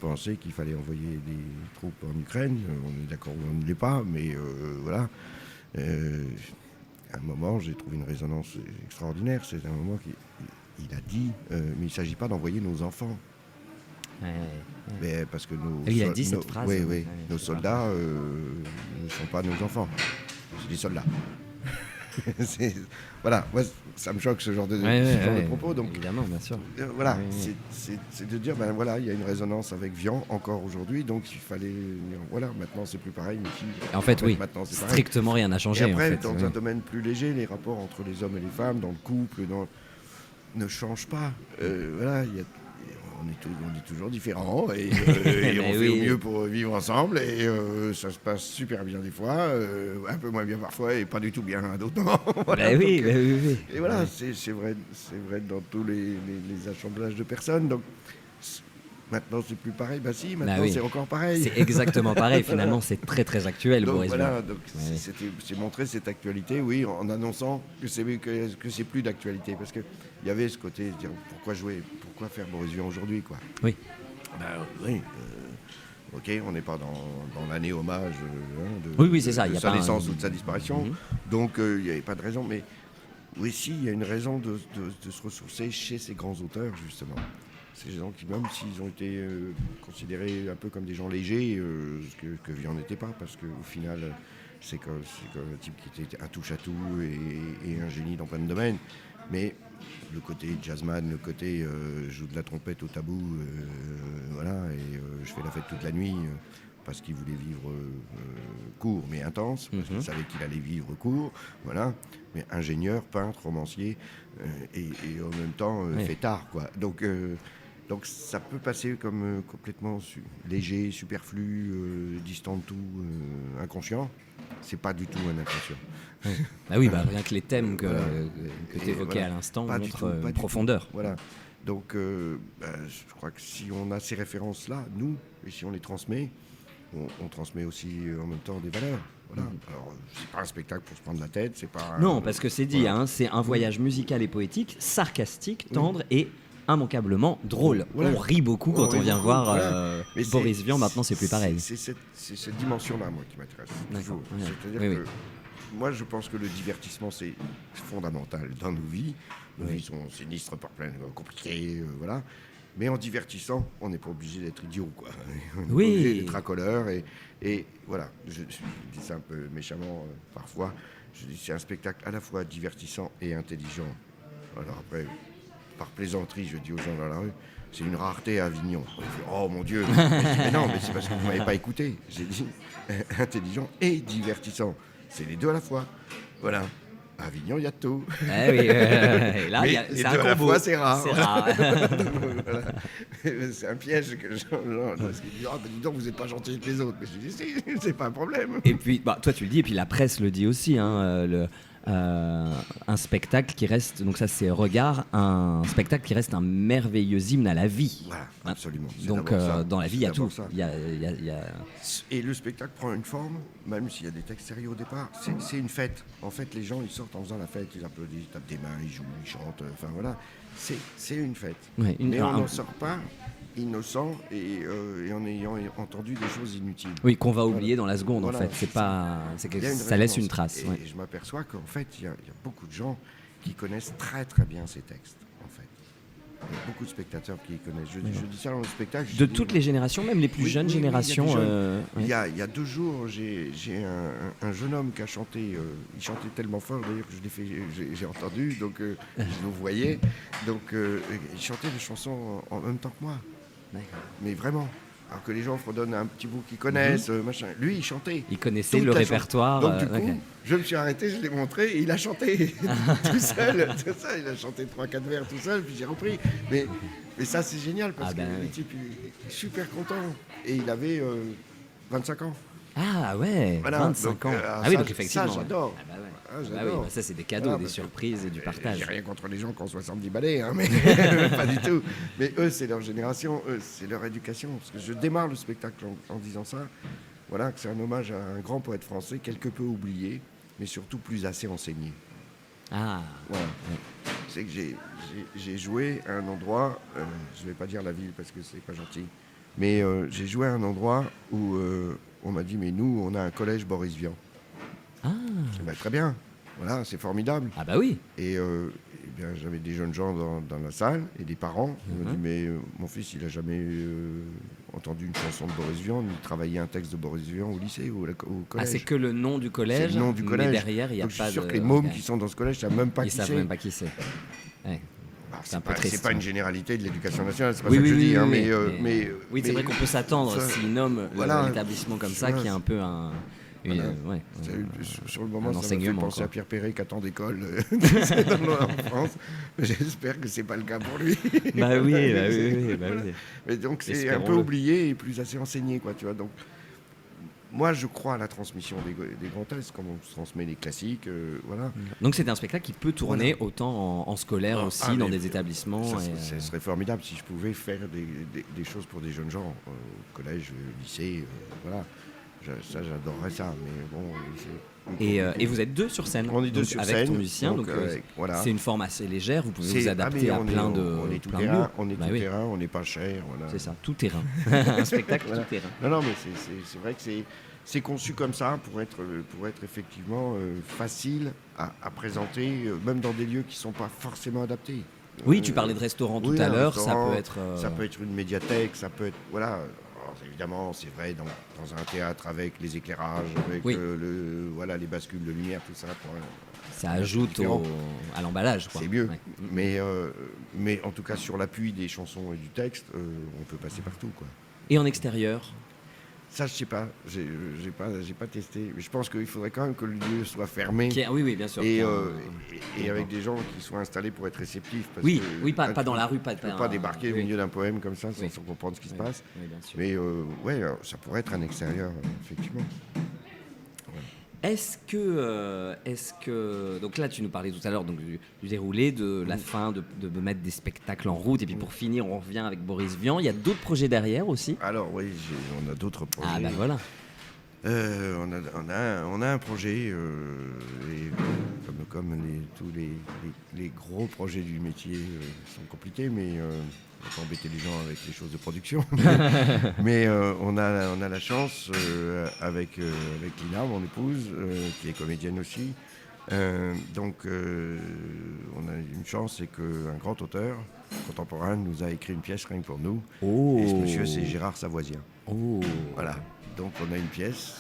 Speaker 3: pensait qu'il fallait envoyer des troupes en Ukraine. On est d'accord ou on ne l'est pas, mais voilà. À un moment, j'ai trouvé une résonance extraordinaire. C'est un moment il a dit, mais il ne s'agit pas d'envoyer nos enfants. Mais parce que
Speaker 2: il a dit cette phrase.
Speaker 3: Oui. Nos soldats ne sont pas nos enfants. C'est des soldats. Voilà, moi, ça me choque ce genre de propos. Donc,
Speaker 2: évidemment, bien sûr.
Speaker 3: Voilà, c'est de dire, il y a une résonance avec Vian encore aujourd'hui, donc il fallait dire, voilà, maintenant c'est plus pareil.
Speaker 2: En fait, oui,
Speaker 3: maintenant, c'est
Speaker 2: strictement rien n'a changé.
Speaker 3: Et après,
Speaker 2: en fait,
Speaker 3: dans un domaine plus léger, les rapports entre les hommes et les femmes, dans le couple, ne changent pas. Voilà, on est toujours différents et on fait au mieux pour vivre ensemble et ça se passe super bien des fois, un peu moins bien parfois et pas du tout bien à d'autres moments. Voilà,
Speaker 2: oui.
Speaker 3: Et voilà, c'est vrai dans tous les assemblages de personnes. Donc maintenant c'est plus pareil, si, maintenant c'est encore pareil.
Speaker 2: C'est exactement pareil, finalement c'est très très actuel.
Speaker 3: Donc
Speaker 2: Boris
Speaker 3: voilà,
Speaker 2: Vian.
Speaker 3: c'est montrer cette actualité, oui, en annonçant que c'est plus d'actualité, parce que il y avait ce côté de dire pourquoi jouer, pourquoi faire Boris Vian aujourd'hui, quoi.
Speaker 2: Oui.
Speaker 3: Ok, on n'est pas dans l'année hommage
Speaker 2: c'est ça,
Speaker 3: de sa naissance ou de sa disparition, donc il n'y avait pas de raison, mais oui, si, il y a une raison de se ressourcer chez ces grands auteurs, justement. Ces gens qui, même s'ils ont été considérés un peu comme des gens légers, ce que Vian n'était pas, parce qu'au final, c'est comme un type qui était un touche-à-tout et un génie dans plein de domaines. Mais le côté jazzman, le côté joue de la trompette au tabou, je fais la fête toute la nuit, parce qu'il voulait vivre court mais intense, parce qu'il savait qu'il allait vivre court, voilà. Mais ingénieur, peintre, romancier, et en même temps fêtard, quoi. Donc ça peut passer comme complètement léger, superflu, distant de tout, inconscient. C'est pas du tout un inconscient.
Speaker 2: Rien que les thèmes que tu évoquais à l'instant montrent une profondeur.
Speaker 3: Voilà. Donc je crois que si on a ces références-là, nous, et si on les transmet, on transmet aussi en même temps des valeurs. Voilà. Alors, c'est pas un spectacle pour se prendre la tête, c'est pas...
Speaker 2: Non, parce que c'est dit, c'est un voyage musical et poétique, sarcastique, tendre et immanquablement drôle. Voilà. On rit beaucoup quand on vient voir Boris Vian, maintenant c'est plus pareil.
Speaker 3: C'est cette dimension-là, moi, qui m'intéresse.
Speaker 2: D'accord.
Speaker 3: C'est-à-dire que moi, je pense que le divertissement, c'est fondamental dans nos vies. Nos vies sont sinistres, par plein compliquées, voilà. Mais en divertissant, on n'est pas obligé d'être idiot, quoi. On est pas obligé d'être racoleur. Et voilà, je dis ça un peu méchamment parfois. Je dis c'est un spectacle à la fois divertissant et intelligent. Alors après, par plaisanterie, je dis aux gens dans la rue, c'est une rareté à Avignon. On dit, oh mon Dieu, mais non, mais c'est parce que vous ne m'avez pas écouté. J'ai dit intelligent et divertissant. C'est les deux à la fois. Voilà. À Avignon, il y a de tout.
Speaker 2: Et là, c'est un combo. À la fois,
Speaker 3: c'est rare.
Speaker 2: C'est rare.
Speaker 3: Voilà. C'est un piège que dis donc, vous n'êtes pas gentil avec les autres. Mais je dis, si, c'est pas un problème.
Speaker 2: Et puis, toi, tu le dis, et puis la presse le dit aussi. un spectacle qui reste, donc ça c'est Regard, un spectacle qui reste un merveilleux hymne à la vie.
Speaker 3: Voilà, absolument. C'est
Speaker 2: Donc
Speaker 3: d'abord ça.
Speaker 2: dans la vie, il y a
Speaker 3: C'est d'abord
Speaker 2: tout.
Speaker 3: ça.
Speaker 2: Il y a-
Speaker 3: Et le spectacle prend une forme, même s'il y a des textes sérieux au départ, c'est une fête. En fait, les gens, ils sortent en faisant la fête, ils applaudissent, ils tapent des mains, ils jouent, ils chantent, enfin voilà. C'est une fête.
Speaker 2: Ouais,
Speaker 3: Mais on n'en sort pas innocent et en ayant entendu des choses inutiles.
Speaker 2: Oui, qu'on va oublier dans la seconde
Speaker 3: Voilà.
Speaker 2: en fait. C'est pas, c'est que
Speaker 3: Il y a une
Speaker 2: ça laisse
Speaker 3: résonance.
Speaker 2: une trace.
Speaker 3: Et
Speaker 2: ouais.
Speaker 3: je m'aperçois qu'en fait, il y a beaucoup de gens qui connaissent très très bien ces textes, en fait. Il y a beaucoup de spectateurs qui les connaissent. Je dis ça dans le spectacle. je
Speaker 2: De
Speaker 3: dis-
Speaker 2: toutes les générations, même les plus
Speaker 3: Oui,
Speaker 2: jeunes
Speaker 3: oui, oui,
Speaker 2: générations.
Speaker 3: il y a des
Speaker 2: ouais.
Speaker 3: Il y a 2 jours, j'ai un jeune homme qui a chanté. Il chantait tellement fort d'ailleurs que je l'ai fait, j'ai entendu, donc je le voyais. Donc il chantait des chansons en même temps que moi,
Speaker 2: D'accord.
Speaker 3: mais vraiment. Alors que les gens fredonnent un petit bout qu'ils connaissent, machin. Lui, il chantait.
Speaker 2: Ils connaissaient
Speaker 3: Toute
Speaker 2: le
Speaker 3: la
Speaker 2: répertoire.
Speaker 3: Donc du coup,
Speaker 2: ok.
Speaker 3: je me suis arrêté, je l'ai montré et il a chanté tout seul. C'est ça, il a chanté 3-4 vers tout seul, puis j'ai repris. Mais ça, c'est génial parce
Speaker 2: Ah
Speaker 3: que
Speaker 2: ben
Speaker 3: le
Speaker 2: oui.
Speaker 3: type, il est super content. Et il avait 25 ans.
Speaker 2: Ah ouais,
Speaker 3: Voilà,
Speaker 2: 25
Speaker 3: donc,
Speaker 2: ans.
Speaker 3: ah,
Speaker 2: ah oui,
Speaker 3: ça,
Speaker 2: donc effectivement.
Speaker 3: ça,
Speaker 2: ouais.
Speaker 3: j'adore.
Speaker 2: Ah bah ouais.
Speaker 3: Ah,
Speaker 2: Ah oui,
Speaker 3: j'adore.
Speaker 2: bah ça c'est des cadeaux,
Speaker 3: Voilà,
Speaker 2: des
Speaker 3: parce que-
Speaker 2: surprises et du partage.
Speaker 3: J'ai rien contre les gens qui ont 70 balais, hein, mais pas du tout. Mais eux, c'est leur génération, eux, c'est leur éducation. Parce que je démarre le spectacle en disant ça. Voilà, que c'est un hommage à un grand poète français, quelque peu oublié, mais surtout plus assez enseigné.
Speaker 2: Ah,
Speaker 3: Voilà. C'est que j'ai joué à un endroit, je ne vais pas dire la ville parce que c'est pas gentil, mais j'ai joué à un endroit où on m'a dit, mais nous, on a un collège Boris Vian.
Speaker 2: Ah.
Speaker 3: Très bien, voilà, c'est formidable.
Speaker 2: Ah bah oui.
Speaker 3: Et bien, j'avais des jeunes gens dans la salle et des parents. Ils m'ont dit, mais mon fils, il n'a jamais entendu une chanson de Boris Vian, ni travaillé un texte de Boris Vian au lycée ou au collège.
Speaker 2: Ah, c'est que le nom du collège.
Speaker 3: C'est le nom du collège.
Speaker 2: Mais derrière, il n'y a
Speaker 3: Donc, je
Speaker 2: pas
Speaker 3: suis sûr
Speaker 2: de.
Speaker 3: que les mômes
Speaker 2: ok.
Speaker 3: qui sont dans ce collège ne savent même pas
Speaker 2: Ils
Speaker 3: qui
Speaker 2: savent
Speaker 3: c'est.
Speaker 2: même pas qui c'est. Ouais.
Speaker 3: Ah,
Speaker 2: C'est un peu
Speaker 3: pas,
Speaker 2: triste,
Speaker 3: c'est pas une
Speaker 2: ouais.
Speaker 3: généralité de l'éducation nationale, c'est pas
Speaker 2: Oui,
Speaker 3: ça que
Speaker 2: oui,
Speaker 3: je
Speaker 2: oui,
Speaker 3: dis. hein,
Speaker 2: oui,
Speaker 3: mais,
Speaker 2: oui, c'est
Speaker 3: mais-
Speaker 2: vrai qu'on peut s'attendre
Speaker 3: ça-
Speaker 2: s'ils nomment
Speaker 3: voilà,
Speaker 2: l'établissement comme ça,
Speaker 3: voilà,
Speaker 2: qui est un peu un.
Speaker 3: Voilà.
Speaker 2: Ouais.
Speaker 3: Sur le moment,
Speaker 2: un
Speaker 3: ça m'a fait
Speaker 2: enseignement,
Speaker 3: penser
Speaker 2: quoi.
Speaker 3: à Pierre Perret qui a tant d'écoles en France. Mais j'espère que c'est pas le cas pour lui.
Speaker 2: Bah oui, bah oui, bah oui.
Speaker 3: Mais donc c'est un peu
Speaker 2: Espérons-le.
Speaker 3: oublié et plus assez enseigné, quoi, tu vois. Donc moi, je crois à la transmission des grands textes, comme on se transmet les classiques, voilà.
Speaker 2: Donc c'est un spectacle qui peut tourner autant en scolaire
Speaker 3: Ah,
Speaker 2: aussi,
Speaker 3: ah,
Speaker 2: dans
Speaker 3: mais
Speaker 2: des établissements.
Speaker 3: Ça,
Speaker 2: et,
Speaker 3: ça serait formidable si je pouvais faire des choses pour des jeunes gens, au collège, lycée, voilà. Ça, j'adorerais ça, mais bon.
Speaker 2: et vous êtes deux sur scène.
Speaker 3: On est deux
Speaker 2: donc,
Speaker 3: sur
Speaker 2: avec
Speaker 3: scène,
Speaker 2: ton musicien, donc
Speaker 3: voilà.
Speaker 2: c'est une forme assez légère. Vous pouvez vous
Speaker 3: C'est-
Speaker 2: adapter
Speaker 3: mais
Speaker 2: à
Speaker 3: on
Speaker 2: plein
Speaker 3: est,
Speaker 2: de.
Speaker 3: on est tout
Speaker 2: plein de
Speaker 3: terrain,
Speaker 2: lieux.
Speaker 3: on est
Speaker 2: Bah
Speaker 3: tout
Speaker 2: oui,
Speaker 3: terrain, on n'est pas cher, voilà.
Speaker 2: c'est ça, tout terrain. Un spectacle
Speaker 3: Voilà.
Speaker 2: tout terrain.
Speaker 3: Non, mais c'est vrai que c'est conçu comme ça pour être effectivement facile à présenter, même dans des lieux qui ne sont pas forcément adaptés.
Speaker 2: Oui, tu parlais de restaurant tout
Speaker 3: oui,
Speaker 2: à
Speaker 3: un
Speaker 2: l'heure, ça
Speaker 3: restaurant,
Speaker 2: peut être.
Speaker 3: Ça peut être une médiathèque, ça peut être. Voilà. Alors, évidemment, c'est vrai dans un théâtre avec les éclairages, avec
Speaker 2: Oui.
Speaker 3: voilà, les bascules de lumière, tout ça.
Speaker 2: Ça ajoute
Speaker 3: différent.
Speaker 2: à l'emballage. quoi.
Speaker 3: C'est mieux.
Speaker 2: Ouais.
Speaker 3: Mais en tout cas, sur l'appui des chansons et du texte, on peut passer partout, quoi.
Speaker 2: Et en extérieur.
Speaker 3: Ça, je sais pas. J'ai pas testé. Mais je pense qu'il faudrait quand même que le lieu soit fermé.
Speaker 2: Oui, bien sûr.
Speaker 3: Et,
Speaker 2: qu'il y a
Speaker 3: et avec des gens qui soient installés pour être réceptifs. Parce
Speaker 2: Oui,
Speaker 3: que,
Speaker 2: oui, pas
Speaker 3: tu
Speaker 2: dans la rue, pas.
Speaker 3: peux pas débarquer au
Speaker 2: oui.
Speaker 3: milieu d'un poème comme ça
Speaker 2: Oui.
Speaker 3: sans comprendre ce qui se passe.
Speaker 2: Oui, bien sûr.
Speaker 3: Mais ouais, ça pourrait être un extérieur, effectivement.
Speaker 2: Est-ce que donc là tu nous parlais tout à l'heure donc du déroulé de la fin de mettre des spectacles en route et puis pour finir on revient avec Boris Vian. Il y a d'autres projets derrière aussi.
Speaker 3: Alors oui, on a d'autres projets.
Speaker 2: Ah bah voilà.
Speaker 3: On a un projet, et comme tous les gros projets du métier sont compliqués, mais on va pas embêter les gens avec les choses de production. mais on a la chance, avec Lina, mon épouse, qui est comédienne aussi. Donc on a une chance, c'est qu'un grand auteur contemporain nous a écrit une pièce rien que pour nous.
Speaker 2: Oh.
Speaker 3: Et ce monsieur, c'est Gérard Savoisien.
Speaker 2: Oh.
Speaker 3: Voilà, donc on a une pièce,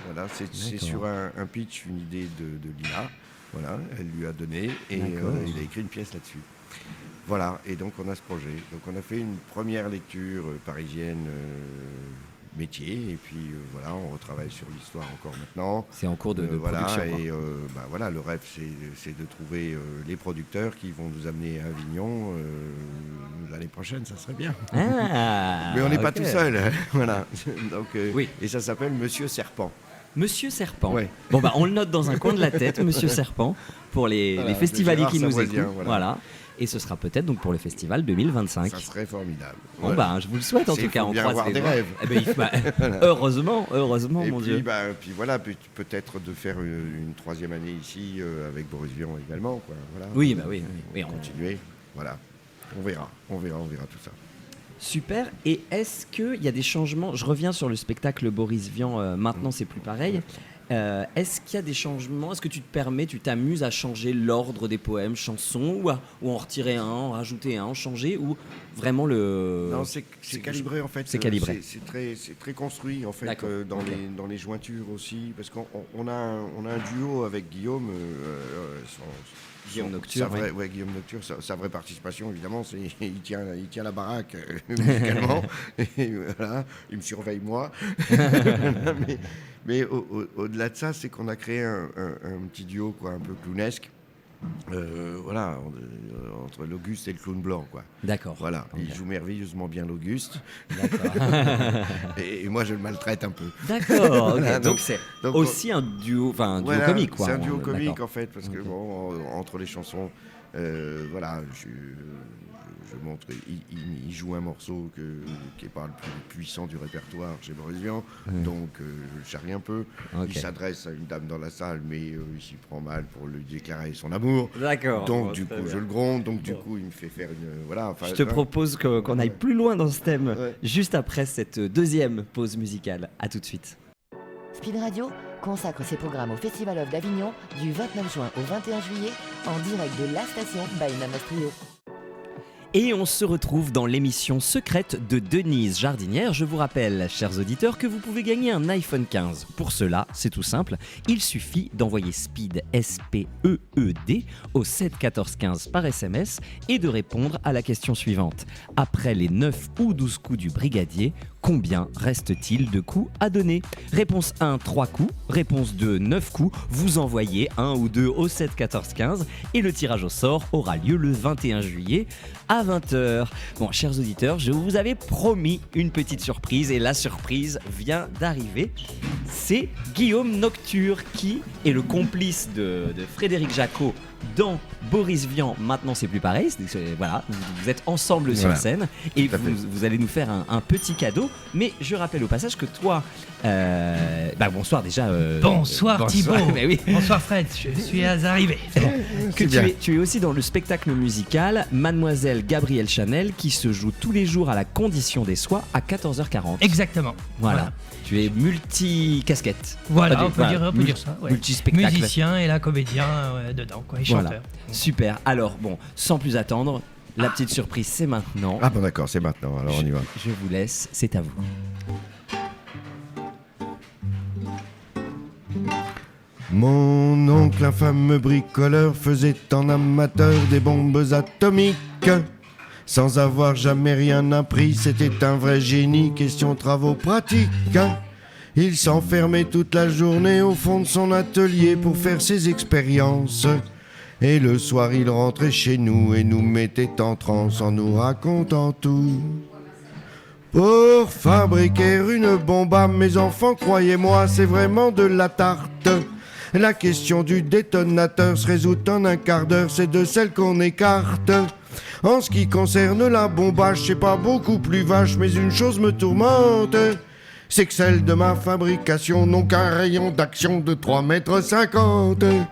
Speaker 3: voilà, c'est
Speaker 2: D'accord.
Speaker 3: sur un pitch, une idée de Lina, voilà, elle lui a donné et
Speaker 2: D'accord.
Speaker 3: il a écrit une pièce là-dessus. Voilà, et donc on a ce projet. Donc on a fait une première lecture parisienne métier, et puis voilà, on retravaille sur l'histoire encore maintenant.
Speaker 2: C'est en cours de
Speaker 3: Voilà,
Speaker 2: production. quoi.
Speaker 3: et voilà, le rêve c'est de trouver les producteurs qui vont nous amener à Avignon l'année prochaine, ça serait bien.
Speaker 2: Ah,
Speaker 3: Mais on n'est pas
Speaker 2: ok.
Speaker 3: tout seul, voilà. Donc,
Speaker 2: Oui.
Speaker 3: Et ça s'appelle Monsieur Serpent.
Speaker 2: Monsieur Serpent.
Speaker 3: Ouais.
Speaker 2: Bon bah on le note dans un coin de la tête, Monsieur Serpent, pour les
Speaker 3: Voilà,
Speaker 2: festivaliers
Speaker 3: Gérard
Speaker 2: qui nous
Speaker 3: Savoisien,
Speaker 2: écoutent. Voilà. Et ce sera peut-être donc pour le festival 2025.
Speaker 3: Ça serait formidable.
Speaker 2: Bon
Speaker 3: Voilà.
Speaker 2: bah je vous le souhaite en
Speaker 3: C'est-
Speaker 2: tout cas,
Speaker 3: faut
Speaker 2: on
Speaker 3: bien
Speaker 2: croise
Speaker 3: avoir
Speaker 2: les
Speaker 3: des
Speaker 2: doigts.
Speaker 3: rêves.
Speaker 2: Eh ben, heureusement,
Speaker 3: Et
Speaker 2: mon
Speaker 3: puis,
Speaker 2: Dieu.
Speaker 3: puis voilà, peut-être de faire une troisième année ici avec Boris Vian également. Quoi. Voilà.
Speaker 2: Oui, bah oui, on
Speaker 3: Continuer. Voilà. On verra tout ça.
Speaker 2: Super. Et est-ce qu'il y a des changements? Je reviens sur le spectacle Boris Vian, maintenant c'est plus pareil. Est-ce qu'il y a des changements? Est-ce que tu t'amuses à changer l'ordre des poèmes, chansons, ou en retirer un, en rajouter un, en changer, ou vraiment le...
Speaker 3: Non, c'est calibré en fait.
Speaker 2: C'est calibré.
Speaker 3: C'est très construit en fait
Speaker 2: D'accord.
Speaker 3: dans les jointures aussi, parce qu'on a un duo avec Guillaume.
Speaker 2: Guillaume Nocture,
Speaker 3: Guillaume Nocture, sa vraie participation évidemment, il tient la baraque musicalement, et voilà, il me surveille moi. mais au-delà de ça, c'est qu'on a créé un petit duo quoi, un peu clownesque. Voilà, entre l'Auguste et le clown blanc, quoi.
Speaker 2: D'accord.
Speaker 3: Voilà,
Speaker 2: Ok.
Speaker 3: il joue merveilleusement bien l'Auguste,
Speaker 2: D'accord.
Speaker 3: et moi je le maltraite un peu.
Speaker 2: D'accord. ok.
Speaker 3: Voilà,
Speaker 2: donc c'est
Speaker 3: donc,
Speaker 2: aussi un duo, enfin un duo
Speaker 3: Voilà,
Speaker 2: comique, quoi.
Speaker 3: C'est un duo
Speaker 2: D'accord.
Speaker 3: comique en fait, parce que
Speaker 2: Ok.
Speaker 3: bon, entre les chansons, voilà, je montre, il joue un morceau qui n'est pas le plus puissant du répertoire chez Boris Vian, donc je le charrie un peu.
Speaker 2: Ok.
Speaker 3: Il s'adresse à une dame dans la salle, mais il s'y prend mal pour lui déclarer son amour.
Speaker 2: D'accord.
Speaker 3: Donc
Speaker 2: Bon,
Speaker 3: du
Speaker 2: très
Speaker 3: coup,
Speaker 2: bien.
Speaker 3: je le gronde, donc du coup, il me fait faire une... Voilà, enfin,
Speaker 2: Je te propose qu'on aille plus loin dans ce thème,
Speaker 3: Ouais.
Speaker 2: juste après cette deuxième pause musicale. À tout de suite.
Speaker 5: Speed Radio consacre ses programmes au Festival of d'Avignon du 29 juin au 21 juillet en direct de la station by Namas Trio.
Speaker 2: Et on se retrouve dans l'émission secrète de Denise Jardinière. Je vous rappelle, chers auditeurs, que vous pouvez gagner un iPhone 15. Pour cela, c'est tout simple, il suffit d'envoyer SPEED, S-P-E-E-D, au 7 14 15 par SMS et de répondre à la question suivante. Après les 9 ou 12 coups du brigadier, combien reste-t-il de coups à donner? Réponse 1, 3 coups. Réponse 2, 9 coups. Vous envoyez 1 ou 2 au 7 14 15 et le tirage au sort aura lieu le 21 juillet à 20h. Bon, chers auditeurs, je vous avais promis une petite surprise et la surprise vient d'arriver. C'est Guillaume Nocture qui est le complice de Frédéric Jacot dans Boris Vian. Maintenant, c'est plus pareil. Voilà, vous êtes ensemble sur
Speaker 3: Voilà.
Speaker 2: scène et
Speaker 3: Tout à fait.
Speaker 2: vous allez nous faire un petit cadeau. Mais je rappelle au passage que toi, bonsoir déjà.
Speaker 6: Bonsoir Thibaut.
Speaker 2: Mais oui.
Speaker 6: Bonsoir Fred, je suis arrivé. C'est bon.
Speaker 2: Que
Speaker 3: C'est bien.
Speaker 2: tu es aussi dans le spectacle musical Mademoiselle Gabrielle Chanel qui se joue tous les jours à la Condition des Soies à 14h40.
Speaker 6: Exactement.
Speaker 2: Voilà. Tu es multi-casquette.
Speaker 6: Voilà,
Speaker 2: Enfin,
Speaker 6: on peut dire ça. Ouais.
Speaker 2: Multi-spectacle.
Speaker 6: Musicien et la comédien dedans, quoi, et
Speaker 2: Voilà.
Speaker 6: chanteur.
Speaker 2: Super. Alors, bon, sans plus attendre, la petite surprise, c'est maintenant.
Speaker 3: Ah bon d'accord, c'est maintenant, alors on y va.
Speaker 2: Je vous laisse, c'est à vous.
Speaker 3: Mon oncle, infâme bricoleur, faisait en amateur des bombes atomiques. Sans avoir jamais rien appris, c'était un vrai génie, question travaux pratiques. Il s'enfermait toute la journée au fond de son atelier pour faire ses expériences. Et le soir, il rentrait chez nous et nous mettait en transe en nous racontant tout. Pour fabriquer une bombe à mes enfants, croyez-moi, c'est vraiment de la tarte. La question du détonateur se résout en un quart d'heure, c'est de celle qu'on écarte. En ce qui concerne la bombage, c'est pas beaucoup plus vache, mais une chose me tourmente, c'est que celle de ma fabrication n'ont qu'un rayon d'action de 3,50 m.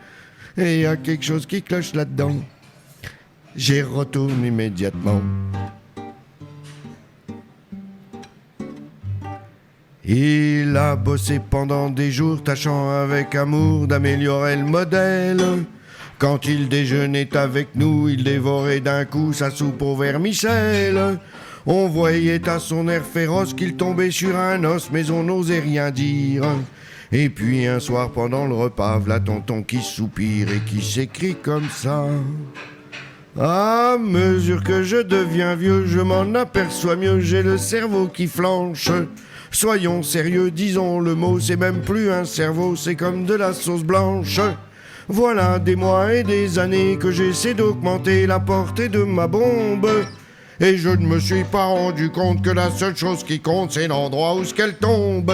Speaker 3: Et y a quelque chose qui cloche là-dedans. J'y retourne immédiatement. Il a bossé pendant des jours, tâchant avec amour d'améliorer le modèle. Quand il déjeunait avec nous, il dévorait d'un coup sa soupe au vermicelle. On voyait à son air féroce qu'il tombait sur un os, mais on n'osait rien dire. Et puis un soir pendant le repas, v'là tonton qui soupire et qui s'écrie comme ça. À mesure que je deviens vieux, je m'en aperçois mieux, j'ai le cerveau qui flanche. Soyons sérieux, disons le mot, c'est même plus un cerveau, c'est comme de la sauce blanche. Voilà des mois et des années que j'essaie d'augmenter la portée de ma bombe. Et je ne me suis pas rendu compte que la seule chose qui compte, c'est l'endroit où ce qu'elle tombe.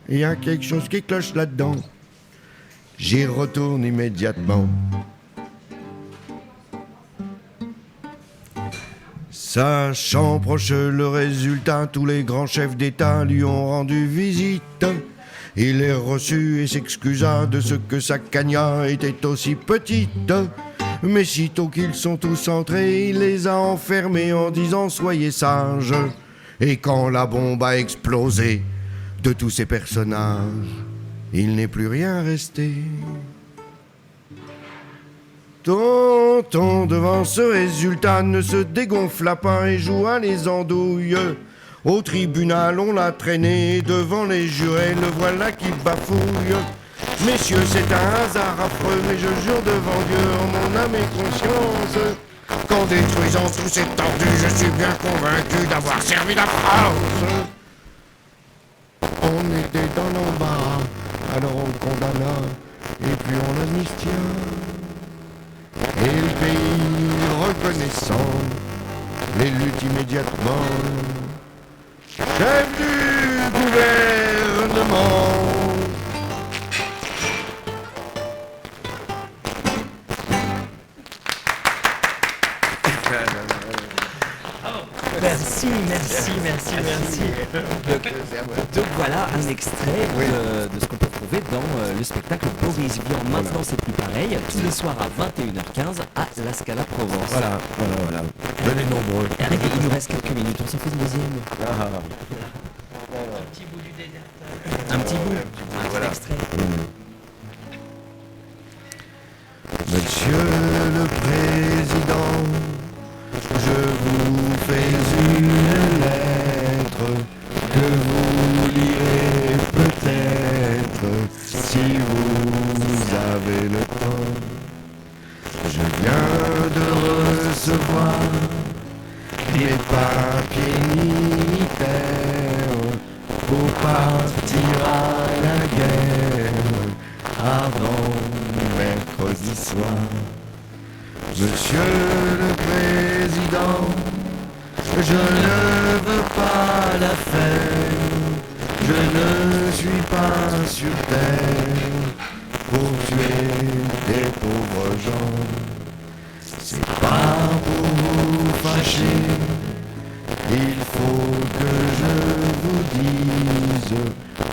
Speaker 3: il y a quelque chose qui cloche là-dedans. J'y retourne immédiatement. Sachant proche le résultat, tous les grands chefs d'État lui ont rendu visite. Il les reçut et s'excusa de ce que sa cagna était aussi petite. Mais sitôt qu'ils sont tous entrés, il les a enfermés en disant « Soyez sages ». Et quand la bombe a explosé, de tous ces personnages, il n'est plus rien resté. Tonton, devant ce résultat, ne se dégonfla pas et joua les andouilles. Au tribunal, on l'a traîné, devant les jurés, le voilà qui bafouille. Messieurs, c'est un hasard affreux, mais je jure devant Dieu, en mon âme et conscience, qu'en détruisant tous ces tordus, je suis bien convaincu d'avoir servi la France. On était dans l'embarras, alors on condamna, et puis on amnistia. Et le pays reconnaissant l'élut immédiatement chef du gouvernement.
Speaker 2: Merci. Donc voilà un extrait de ce qu'on peut trouver dans le spectacle Boris Vian. Maintenant c'est plus pareil, tous les soirs à 21h15 à la Scala Provence.
Speaker 3: Voilà. Venez nombreux.
Speaker 2: Et allez, il nous reste quelques minutes, on s'en fait une deuxième.
Speaker 6: Un petit bout du désert.
Speaker 2: Un petit bout,
Speaker 3: voilà.
Speaker 2: extrait.
Speaker 3: Monsieur le Président, je vous fais une lettre que vous lirez peut-être si vous avez le temps. Je viens de recevoir des papiers militaires pour partir à la guerre avant mercredi soir. Monsieur le Président, je ne veux pas la faire, je ne suis pas sur terre pour tuer des pauvres gens. C'est pas pour vous fâcher, il faut que je vous dise,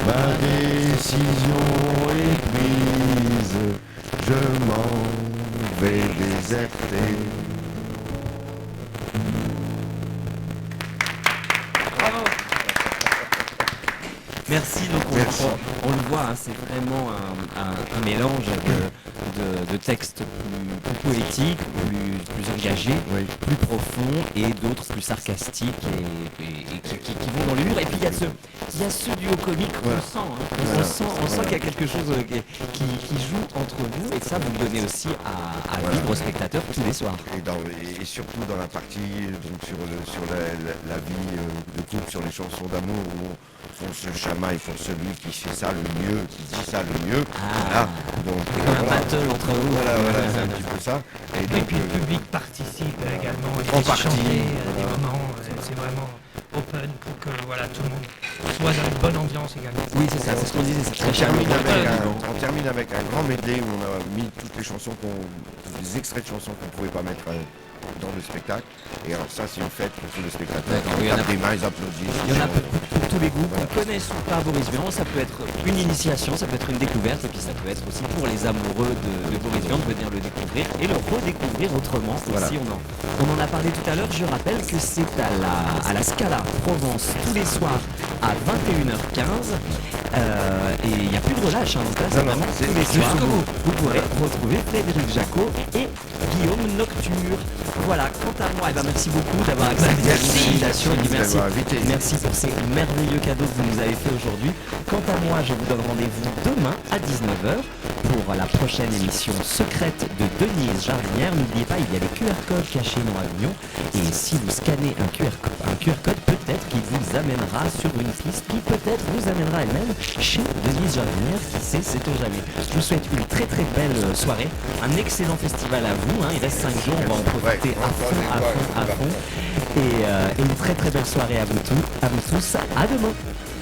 Speaker 3: ma décision est prise, je m'en vais déserter.
Speaker 2: Merci, donc on le voit, hein, c'est vraiment un mélange de textes plus poétiques, plus engagés,
Speaker 3: Oui.
Speaker 2: plus profonds et d'autres plus sarcastiques et qui vont dans l'humour. Et puis il y a ce duo comique qu'on sent, hein. On sent qu'il y a quelque chose qui joue entre vous et ça vous le donnez aussi à vivre aux spectateurs tous les soirs.
Speaker 3: Et surtout dans la partie donc sur la vie de couple, sur les chansons d'amour où on se chamaille pour celui qui fait ça le mieux, qui dit ça le mieux. Voilà. Donc,
Speaker 2: C'est comme un battle entre vous.
Speaker 3: Voilà, c'est un petit peu ça.
Speaker 6: Et puis le public participe également,
Speaker 3: En
Speaker 6: il
Speaker 3: partie.
Speaker 6: chanter des moments, c'est vraiment open pour que voilà, tout le monde soit dans une bonne ambiance également.
Speaker 2: Oui, c'est ça, c'est ce qu'on disait, c'est très charmant.
Speaker 3: On termine avec un grand medley où on a mis toutes les chansons, des extraits de chansons qu'on ne pouvait pas mettre dans le spectacle. Et alors ça, c'est une fête pour tous les spectateurs.
Speaker 2: D'accord,
Speaker 3: Ils
Speaker 2: il y en a-
Speaker 3: tapent des mains, ils applaudissent.
Speaker 2: Il y en a pour tous les goûts, qui connaissent ou pas Boris Vian, ça peut être une initiation, ça peut être une découverte, et puis ça peut être aussi pour les amoureux de Boris Vian de venir le découvrir et le redécouvrir autrement.
Speaker 3: Voilà.
Speaker 2: Aussi, on en a parlé tout à l'heure, je rappelle que c'est à la Scala Provence tous les soirs à 21h15, et il n'y a plus de relâche, hein, donc là c'est
Speaker 3: Non,
Speaker 2: vraiment
Speaker 3: c'est
Speaker 2: tous les
Speaker 3: jusqu'au
Speaker 2: soirs.
Speaker 3: bout.
Speaker 2: Vous pourrez retrouver Frédéric Jacot et Guillaume Nocture. Voilà, quant à moi, merci beaucoup d'avoir accepté cette invitation et puis
Speaker 3: Merci d'avoir invité.
Speaker 2: merci pour ces merveilleux cadeaux que vous nous avez fait aujourd'hui. Quant à moi, je vous donne rendez-vous demain à 19h pour la prochaine émission secrète de Denise Jardinière. N'oubliez pas, il y a des QR codes cachés dans Avignon et si vous scannez un QR code, peut-être qu'il vous amènera sur une piste qui peut-être vous amènera elle-même chez Denise Jardinière, qui sait, sait-on jamais. Je vous souhaite une très très belle soirée, un excellent festival à vous, hein. Il reste 5 jours, on va en profiter à fond et une très très belle soirée à vous tous. À demain.